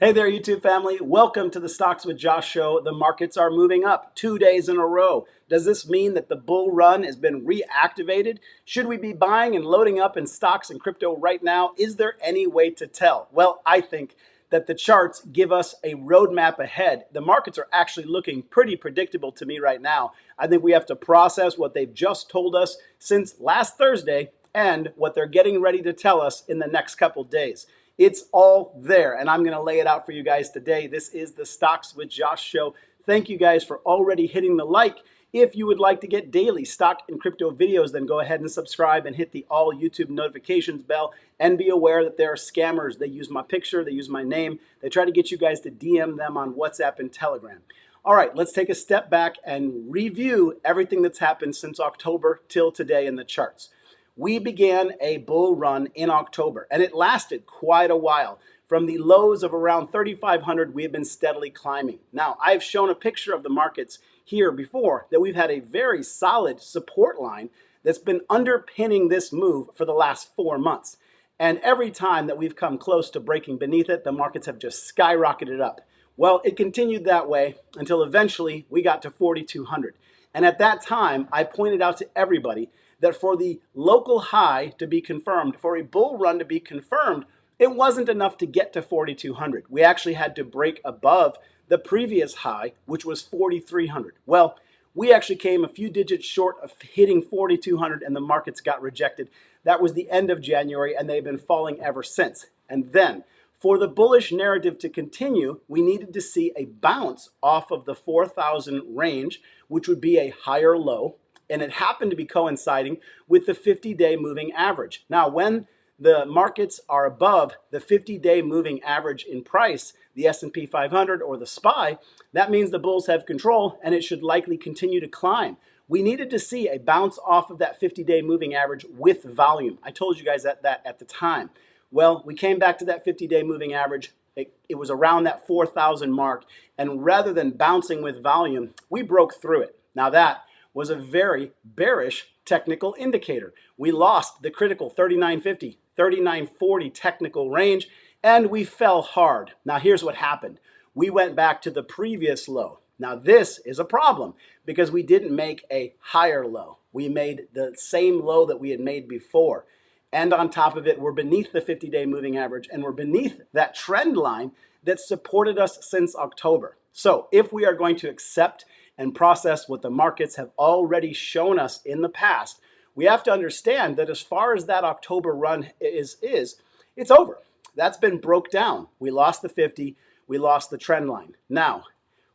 Hey there, YouTube family. Welcome to the Stocks with Josh show. The markets are moving up 2 days in a row. Does this mean that the bull run has been reactivated? Should we be buying and loading up in stocks and crypto right now? Is there any way to tell? Well, I think that the charts give us a roadmap ahead. The markets are actually looking pretty predictable to me right now. I think we have to process what they've just told us since last Thursday and what they're getting ready to tell us in the next couple days. It's all there, and I'm going to lay it out for you guys today. This is the Stocks with Josh show. Thank you guys for already hitting the like. If you would like to get daily stock and crypto videos, then go ahead and subscribe and hit the all YouTube notifications bell, and be aware that there are scammers. They use my picture, they use my name. They try to get you guys to DM them on WhatsApp and Telegram. All right, let's take a step back and review everything that's happened since October till today in the charts. We began a bull run in October, and it lasted quite a while. From the lows of around 3,500, we have been steadily climbing. Now, I've shown a picture of the markets here before that we've had a very solid support line that's been underpinning this move for the last 4 months. And every time that we've come close to breaking beneath it, the markets have just skyrocketed up. Well, it continued that way until eventually we got to 4,200. And at that time, I pointed out to everybody that for the local high to be confirmed, for a bull run to be confirmed, it wasn't enough to get to 4,200. We actually had to break above the previous high, which was 4,300. Well, we actually came a few digits short of hitting 4,200, and the markets got rejected. That was the end of January, and they've been falling ever since. And then, for the bullish narrative to continue, we needed to see a bounce off of the 4,000 range, which would be a higher low, and it happened to be coinciding with the 50-day moving average. Now, when the markets are above the 50-day moving average in price, the S&P 500 or the SPY, that means the bulls have control, and it should likely continue to climb. We needed to see a bounce off of that 50-day moving average with volume. I told you guys that at the time. Well, we came back to that 50-day moving average. It was around that 4,000 mark, and rather than bouncing with volume, we broke through it. Now that was a very bearish technical indicator. We lost the critical 3950, 3940 technical range, and we fell hard. Now here's what happened. We went back to the previous low. Now this is a problem because we didn't make a higher low. We made the same low that we had made before. And on top of it, we're beneath the 50-day moving average, and we're beneath that trend line that supported us since October. So if we are going to accept and process what the markets have already shown us in the past, we have to understand that as far as that October run is it's over. That's been broke down. We lost the 50, we lost the trend line. Now,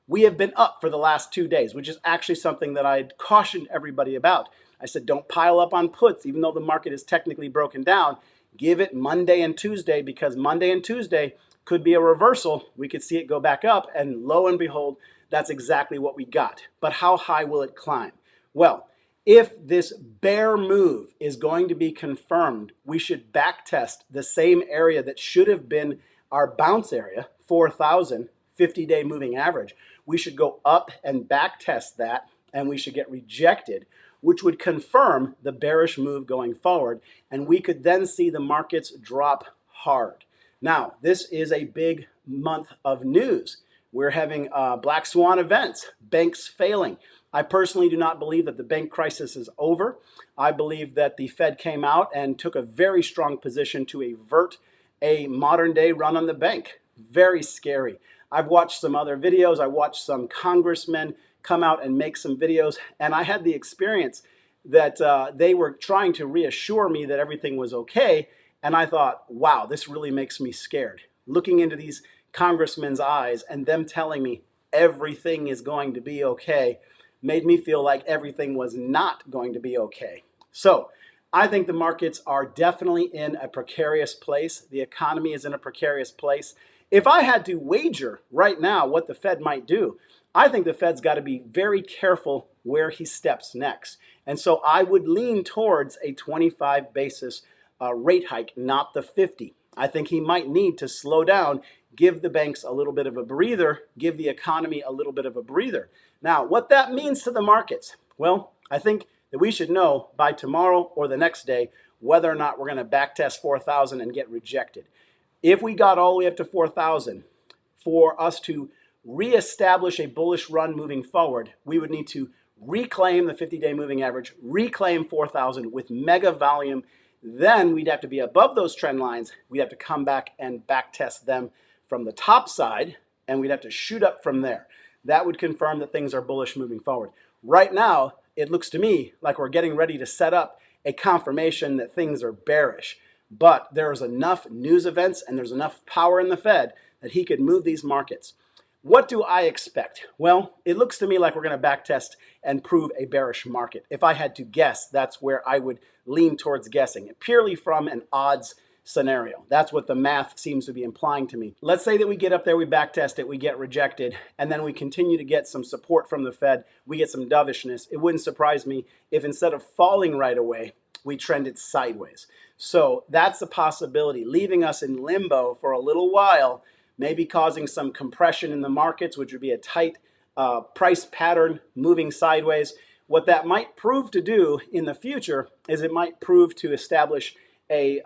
we have been up for the last 2 days, which is actually something that I had cautioned everybody about. I said, don't pile up on puts, even though the market is technically broken down. Give it Monday and Tuesday, because Monday and Tuesday could be a reversal. We could see it go back up, and lo and behold, that's exactly what we got. But how high will it climb? Well, if this bear move is going to be confirmed, we should backtest the same area that should have been our bounce area, 4,000, 50-day moving average. We should go up and backtest that, and we should get rejected, which would confirm the bearish move going forward, and we could then see the markets drop hard. Now, this is a big month of news. We're having black swan events, banks failing. I personally do not believe that the bank crisis is over. I believe that the Fed came out and took a very strong position to avert a modern day run on the bank. Very scary. I've watched some other videos. I watched some congressmen come out and make some videos, and I had the experience that they were trying to reassure me that everything was okay, and I thought, wow, this really makes me scared. Looking into these congressmen's eyes and them telling me everything is going to be okay made me feel like everything was not going to be okay. So I think the markets are definitely in a precarious place. The economy is in a precarious place. If I had to wager right now what the Fed might do, I think the Fed's got to be very careful where he steps next. And so I would lean towards a 25 basis rate hike, not the 50. I think he might need to slow down, give the banks a little bit of a breather, give the economy a little bit of a breather. Now, what that means to the markets? Well, I think that we should know by tomorrow or the next day whether or not we're going to backtest 4,000 and get rejected. If we got all the way up to 4,000, for us to reestablish a bullish run moving forward, we would need to reclaim the 50-day moving average, reclaim 4,000 with mega volume. Then we'd have to be above those trend lines. We'd have to come back and back test them from the top side, and we'd have to shoot up from there. That would confirm that things are bullish moving forward. Right now, it looks to me like we're getting ready to set up a confirmation that things are bearish. But there's enough news events and there's enough power in the Fed that he could move these markets. What do I expect? Well, it looks to me like we're going to backtest and prove a bearish market. If I had to guess, that's where I would lean towards guessing, purely from an odds scenario. That's what the math seems to be implying to me. Let's say that we get up there, we backtest it, we get rejected, and then we continue to get some support from the Fed, we get some dovishness. It wouldn't surprise me if instead of falling right away, we trended sideways. So that's a possibility, leaving us in limbo for a little while, maybe causing some compression in the markets, which would be a tight price pattern moving sideways. What that might prove to do in the future is it might prove to establish a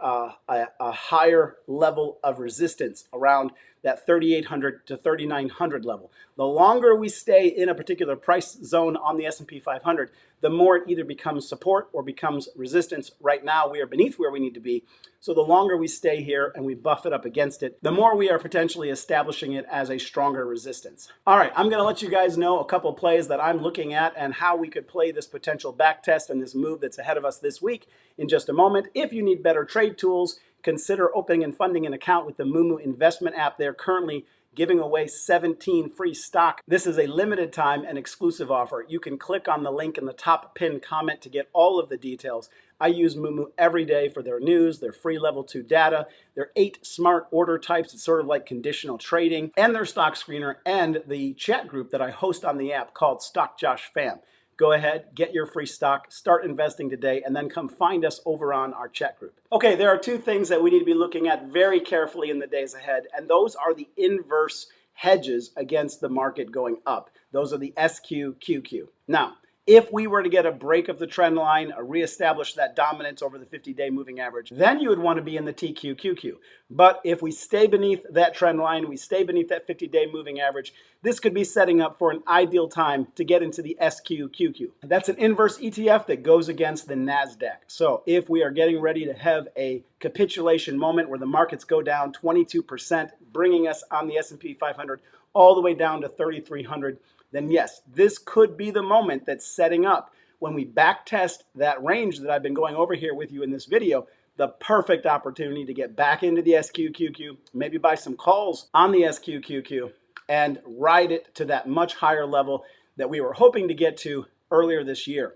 higher level of resistance around that 3,800 to 3,900 level. The longer we stay in a particular price zone on the S&P 500, the more it either becomes support or becomes resistance. Right now, we are beneath where we need to be. So the longer we stay here and we buff it up against it, the more we are potentially establishing it as a stronger resistance. All right, I'm going to let you guys know a couple plays that I'm looking at and how we could play this potential back test and this move that's ahead of us this week in just a moment. If you need better trade tools, consider opening and funding an account with the Mumu investment app. They're currently giving away 17 free stock. This is a limited time and exclusive offer. You can click on the link in the top pinned comment to get all of the details. I use Mumu every day for their news, their free level 2 data, their 8 smart order types. It's sort of like conditional trading, and their stock screener, and the chat group that I host on the app called Stock Josh Fam. Go ahead, get your free stock, start investing today, and then come find us over on our chat group. Okay, there are two things that we need to be looking at very carefully in the days ahead, and those are the inverse hedges against the market going up. Those are the sqqq. Now, if we were to get a break of the trend line, reestablish that dominance over the 50-day moving average, then you would want to be in the tqqq. But if we stay beneath that trend line, we stay beneath that 50-day moving average, this could be setting up for an ideal time to get into the sqqq. That's an inverse ETF that goes against the NASDAQ. So if we are getting ready to have a capitulation moment where the markets go down 22%, bringing us on the S&P 500 all the way down to 3,300, then yes, this could be the moment that's setting up when we back test that range that I've been going over here with you in this video, the perfect opportunity to get back into the sqqq, maybe buy some calls on the sqqq and ride it to that much higher level that we were hoping to get to earlier this year.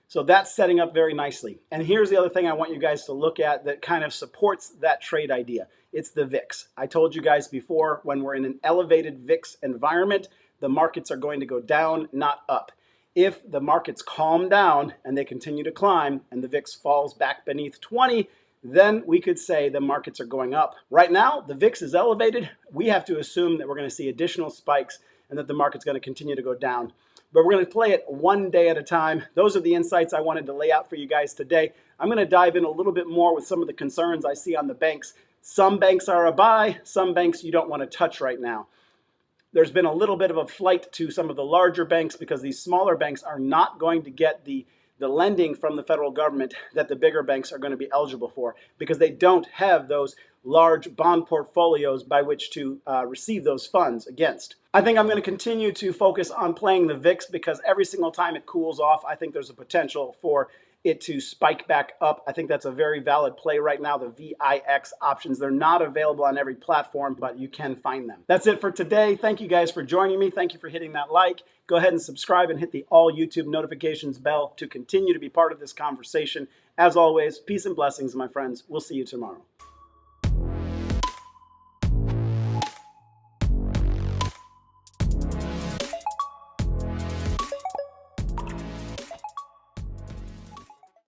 So that's setting up very nicely. And here's the other thing I want you guys to look at that kind of supports that trade idea. It's the VIX. I told you guys before, when we're in an elevated VIX environment, the markets are going to go down, not up. If the markets calm down and they continue to climb and the VIX falls back beneath 20, then we could say the markets are going up. Right now, the VIX is elevated. We have to assume that we're going to see additional spikes and that the market's going to continue to go down. But we're going to play it one day at a time. Those are the insights I wanted to lay out for you guys today. I'm going to dive in a little bit more with some of the concerns I see on the banks. Some banks are a buy, some banks you don't want to touch right now. There's been a little bit of a flight to some of the larger banks because these smaller banks are not going to get the lending from the federal government that the bigger banks are going to be eligible for because they don't have those large bond portfolios by which to receive those funds against. I think I'm going to continue to focus on playing the VIX because every single time it cools off, I think there's a potential for it to spike back up. I think that's a very valid play right now, the VIX options. They're not available on every platform, but you can find them. That's it for today. Thank you guys for joining me. Thank you for hitting that like. Go ahead and subscribe and hit the all YouTube notifications bell to continue to be part of this conversation. As always, peace and blessings, my friends. We'll see you tomorrow.